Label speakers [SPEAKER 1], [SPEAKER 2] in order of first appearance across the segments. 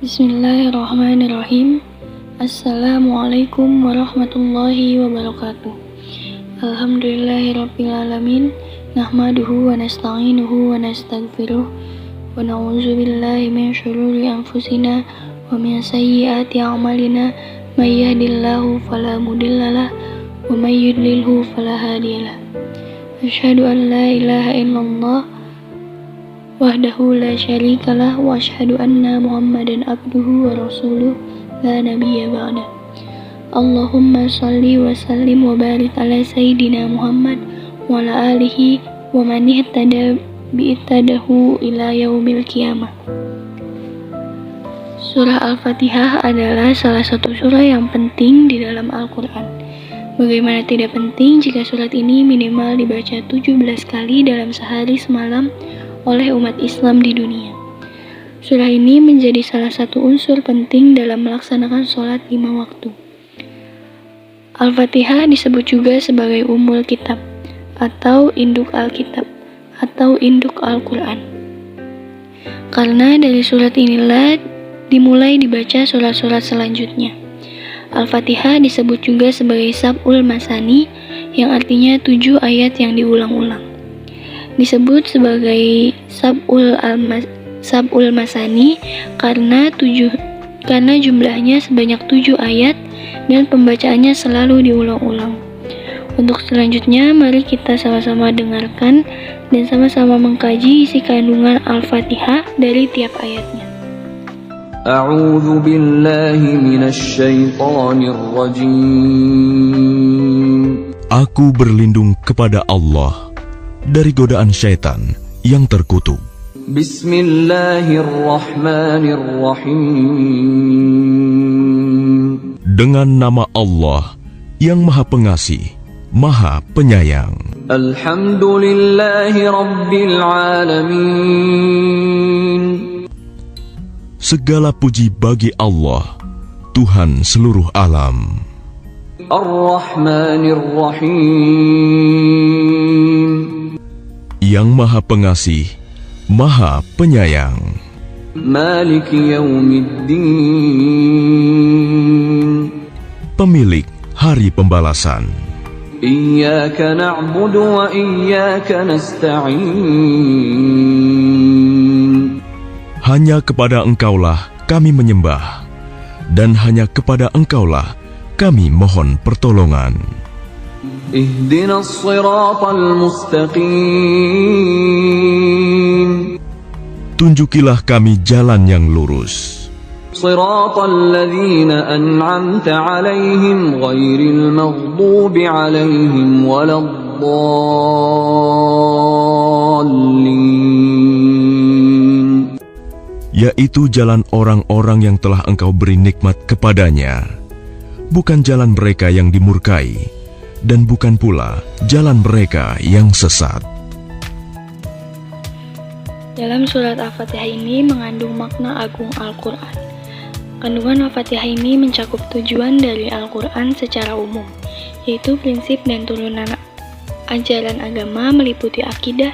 [SPEAKER 1] Bismillahirrahmanirrahim. Assalamualaikum warahmatullahi wabarakatuh. Alhamdulillahirrabbilalamin. Nahmaduhu wa nasta'inuhu wa nasta'gfiruh. Wa na'udzu billahi min syururi anfusina wa min sayyiati a'malina. May yahdihillahu fala mudhillalah wa may yudlilhu fala hadiyalah. Asyhadu an la ilaha illallah wahdahu la syarikalah wa asyhadu anna Muhammadan abduhu wa rasuluh la nabiyya ba'dah. Allahumma shalli wa sallim wa barik ala sayyidina Muhammad wa ala alihi wa man ihtada bi'ittadahu ila yaumil qiyamah. Surah Al-Fatihah adalah salah satu surah yang penting di dalam Al-Quran. Bagaimana tidak penting jika surat ini minimal dibaca 17 kali dalam sehari semalam oleh umat Islam di dunia. Surah ini menjadi salah satu unsur penting dalam melaksanakan sholat 5 waktu. Al-Fatihah disebut juga sebagai Ummul Kitab atau induk Alkitab atau induk Al-Quran. Karena dari surat inilah dimulai dibaca surat-surat selanjutnya. Al-Fatihah disebut juga sebagai Sab'ul Masani yang artinya 7 ayat yang diulang-ulang. Disebut sebagai Sab'ul Masani karena jumlahnya sebanyak 7 ayat dan pembacaannya selalu diulang-ulang. Untuk selanjutnya, mari kita sama-sama dengarkan dan sama-sama mengkaji isi kandungan Al-Fatihah dari tiap ayatnya.
[SPEAKER 2] A'udzu billahi minasy syaithanir rajim.
[SPEAKER 3] Aku berlindung kepada Allah dari godaan syaitan yang terkutuk.
[SPEAKER 2] Bismillahirrahmanirrahim.
[SPEAKER 3] Dengan nama Allah yang Maha Pengasih, Maha Penyayang.
[SPEAKER 2] Alhamdulillahi rabbil alamin.
[SPEAKER 3] Segala puji bagi Allah, Tuhan seluruh alam.
[SPEAKER 2] Ar-Rahmanir-Rahim.
[SPEAKER 3] Yang Maha Pengasih, Maha Penyayang.
[SPEAKER 2] Maliki yaumiddin.
[SPEAKER 3] Pemilik Hari Pembalasan.
[SPEAKER 2] Iyyaka na'budu wa iyyaka nasta'in.
[SPEAKER 3] Hanya kepada Engkaulah kami menyembah, dan hanya kepada Engkaulah kami mohon pertolongan.
[SPEAKER 2] Ihdinas siratal mustaqim.
[SPEAKER 3] Tunjukilah kami jalan yang lurus.
[SPEAKER 2] Siratal ladzina an'amta 'alaihim ghairil maghdubi 'alaihim waladdallin.
[SPEAKER 3] Yaitu jalan orang-orang yang telah Engkau beri nikmat kepadanya, bukan jalan mereka yang dimurkai, dan bukan pula jalan mereka yang sesat.
[SPEAKER 1] Dalam surat Al-Fatihah ini mengandung makna agung Al-Quran. Kandungan Al-Fatihah ini mencakup tujuan dari Al-Quran secara umum, yaitu prinsip dan turunan ajaran agama meliputi akidah,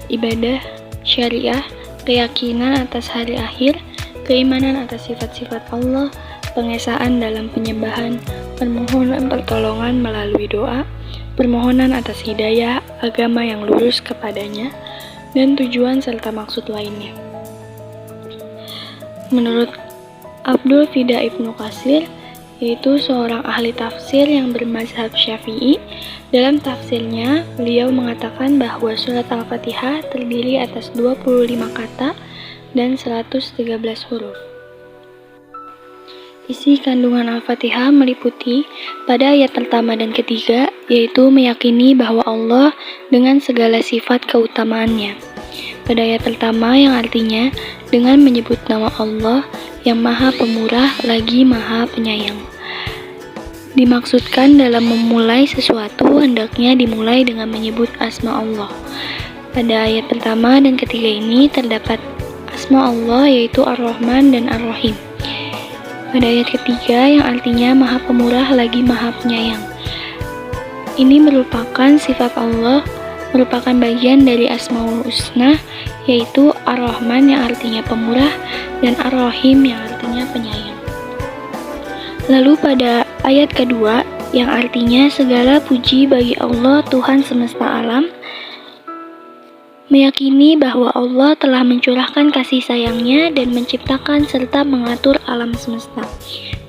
[SPEAKER 1] ibadah, syariah, keyakinan atas hari akhir, keimanan atas sifat-sifat Allah, pengesaan dalam penyembahan, permohonan pertolongan melalui doa, permohonan atas hidayah, agama yang lurus kepadanya, dan tujuan serta maksud lainnya. Menurut Abdul Fida Ibnu Katsir, yaitu seorang ahli tafsir yang bermazhab Syafi'i, dalam tafsirnya beliau mengatakan bahwa surat Al-Fatihah terdiri atas 25 kata dan 113 huruf. Isi kandungan Al-Fatihah meliputi pada ayat pertama dan ketiga, yaitu meyakini bahwa Allah dengan segala sifat keutamaannya. Pada ayat pertama yang artinya dengan menyebut nama Allah yang Maha Pemurah lagi Maha Penyayang. Dimaksudkan dalam memulai sesuatu hendaknya dimulai dengan menyebut asma Allah. Pada ayat pertama dan ketiga ini terdapat asma Allah yaitu Ar-Rahman dan Ar-Rahim. Pada ayat ketiga yang artinya Maha Pemurah lagi Maha Penyayang. Ini merupakan sifat Allah merupakan bagian dari Asmaul Husna, yaitu Ar-Rahman yang artinya pemurah dan Ar-Rahim yang artinya penyayang. Lalu pada ayat kedua yang artinya segala puji bagi Allah Tuhan semesta alam, meyakini bahwa Allah telah mencurahkan kasih sayangnya dan menciptakan serta mengatur alam semesta.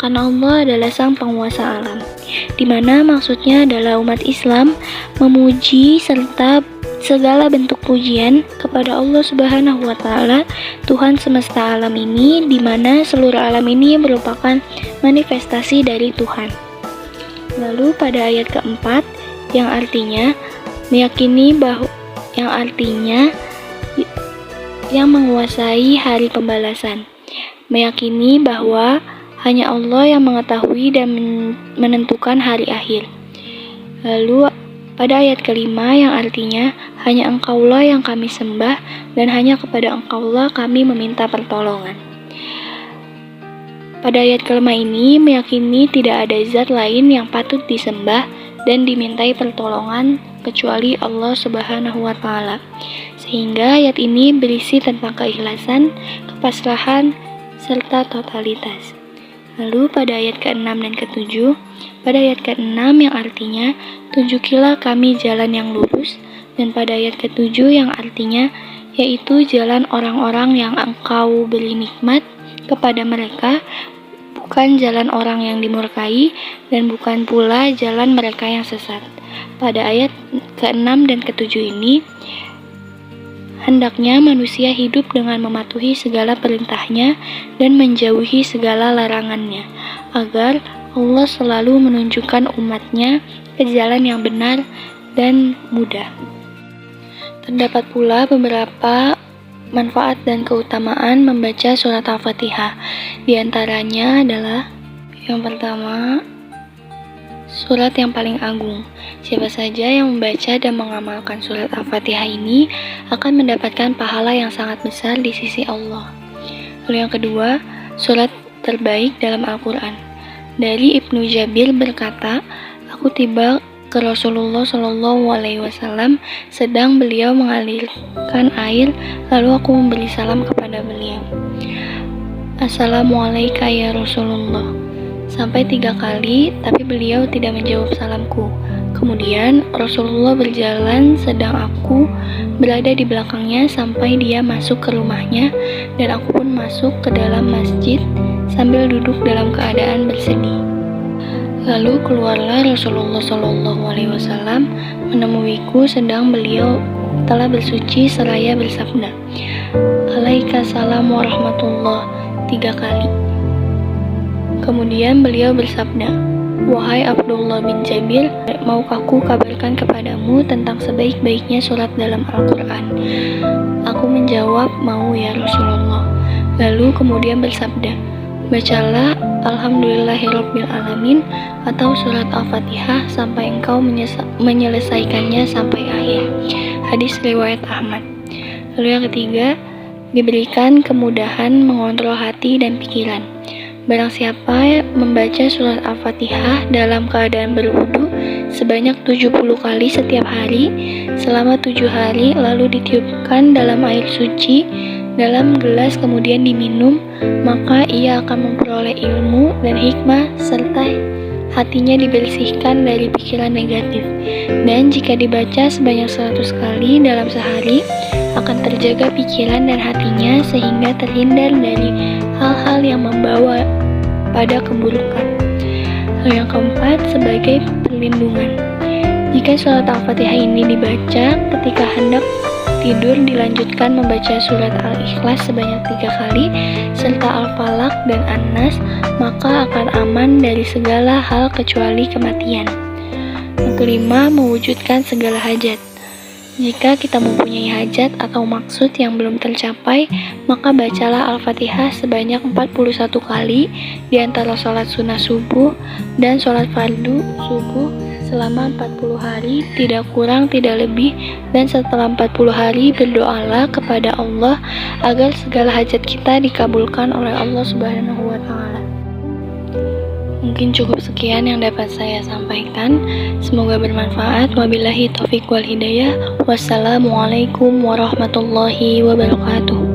[SPEAKER 1] Karena Allah adalah sang penguasa alam, di mana maksudnya adalah umat Islam memuji serta segala bentuk pujian kepada Allah Subhanahu wa Ta'ala, Tuhan semesta alam ini, di mana seluruh alam ini merupakan manifestasi dari Tuhan. Lalu pada ayat keempat yang artinya meyakini bahwa yang menguasai hari pembalasan, meyakini bahwa hanya Allah yang mengetahui dan menentukan hari akhir. Lalu pada ayat kelima yang artinya hanya Engkaulah yang kami sembah dan hanya kepada Engkaulah kami meminta pertolongan. Pada ayat kelima ini meyakini tidak ada zat lain yang patut disembah dan dimintai pertolongan kecuali Allah Subhanahu wa Ta'ala. Sehingga ayat ini berisi tentang keikhlasan, kepasrahan, serta totalitas. Lalu pada ayat ke-6 dan ke-7, pada ayat ke-6 yang artinya tunjukilah kami jalan yang lurus, dan pada ayat ke-7 yang artinya yaitu jalan orang-orang yang Engkau beri nikmat kepada mereka, bukan jalan orang yang dimurkai, dan bukan pula jalan mereka yang sesat. Pada ayat ke-6 dan ke-7 ini, hendaknya manusia hidup dengan mematuhi segala perintahnya dan menjauhi segala larangannya, agar Allah selalu menunjukkan umatnya ke jalan yang benar dan mudah. Terdapat pula beberapa manfaat dan keutamaan membaca surat Al-Fatihah. Di antaranya adalah yang pertama, surat yang paling agung. Siapa saja yang membaca dan mengamalkan surat Al-Fatihah ini akan mendapatkan pahala yang sangat besar di sisi Allah. Lalu yang kedua, surat terbaik dalam Al-Quran. Dari Ibnu Jabir berkata, aku tiba ke Rasulullah SAW sedang beliau mengalirkan air, lalu aku memberi salam kepada beliau. Assalamualaikum ya Rasulullah. Sampai 3 kali, tapi beliau tidak menjawab salamku. Kemudian Rasulullah berjalan sedang aku berada di belakangnya sampai dia masuk ke rumahnya, dan aku pun masuk ke dalam masjid sambil duduk dalam keadaan bersedih. Lalu keluarlah Rasulullah SAW menemuiku sedang beliau telah bersuci seraya bersabda, Alaikassalam warahmatullah 3 kali. Kemudian beliau bersabda, wahai Abdullah bin Jabir, maukah ku kabarkan kepadamu tentang sebaik-baiknya surat dalam Al-Quran? Aku menjawab, mau ya Rasulullah. Lalu kemudian bersabda, bacalah Alhamdulillahirabbil alamin atau surat Al-Fatihah sampai engkau menyelesaikannya sampai akhir. Hadis riwayat Ahmad. Lalu yang ketiga, diberikan kemudahan mengontrol hati dan pikiran. Barang siapa membaca surat Al-Fatihah dalam keadaan berwudu sebanyak 70 kali setiap hari selama 7 hari, lalu ditiupkan dalam air suci dalam gelas kemudian diminum, maka ia akan memperoleh ilmu dan hikmah serta hatinya dibersihkan dari pikiran negatif. Dan jika dibaca sebanyak 100 kali dalam sehari, akan terjaga pikiran dan hatinya sehingga terhindar dari hal-hal yang membawa pada keburukan. Lalu yang keempat, sebagai perlindungan. Jika surat Al-Fatihah ini dibaca ketika hendak tidur, dilanjutkan membaca surat Al-Ikhlas sebanyak 3 kali serta Al-Falaq dan An-Nas, maka akan aman dari segala hal kecuali kematian. Yang kelima, mewujudkan segala hajat. Jika kita mempunyai hajat atau maksud yang belum tercapai, maka bacalah Al-Fatihah sebanyak 41 kali di antara sholat sunnah subuh dan sholat fardu subuh selama 40 hari, tidak kurang tidak lebih, dan setelah 40 hari berdoalah kepada Allah agar segala hajat kita dikabulkan oleh Allah Subhanahu wa Ta'ala. Mungkin cukup sekian yang dapat saya sampaikan. Semoga bermanfaat. Wabillahi taufiq wal hidayah. Wassalamualaikum warahmatullahi wabarakatuh.